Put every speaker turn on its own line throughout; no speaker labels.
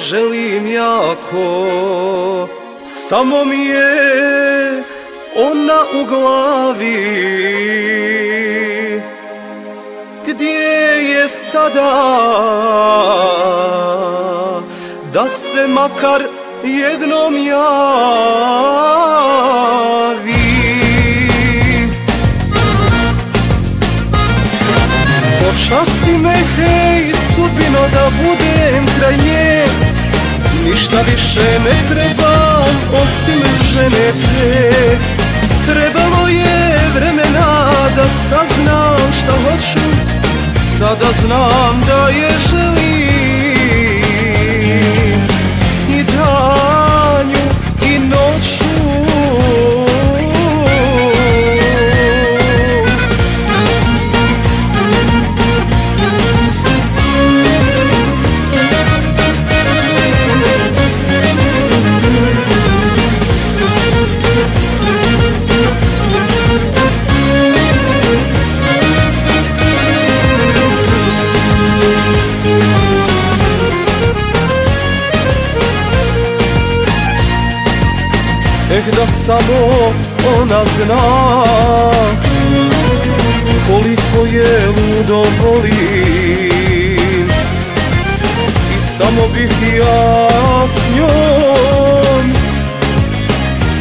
želim jako, samo mi je ona u glavi. Gdje je sada, da se makar jednom javi? Počasti me, hej, sudbino, da budem kraj nje. Ništa više ne trebam osim žene te. Trebalo je vremena da saznam šta hoću, sada znam da je želim i danju i noću. Da samo ona zna koliko je ludo volim, i samo bih ja s njom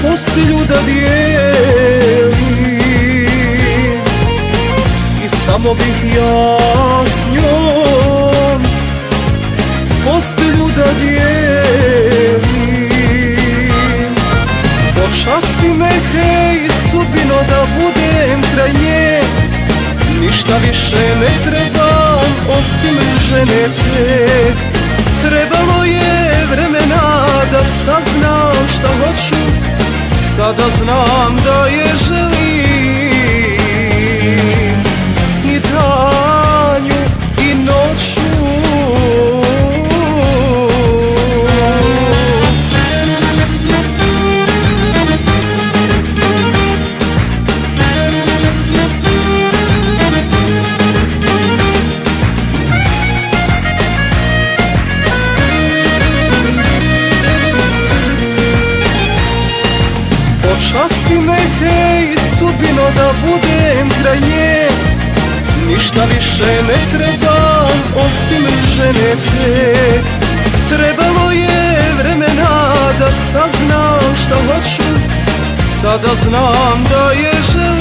postelju da dijelim, i samo bih ja s njom postelju da dijelim. Počasti me, hej, sudbino, da budem kraj nje. Ništa više ne trebam osim žene te. Trebalo je vremena da saznam šta hoću, sada znam da je želim i danju i noću. Počasti me, hej, sudbino, da budem kraj nje. Ništa više ne trebam osim žene te. Trebalo je vremena da saznam šta hoću, sada znam da je želim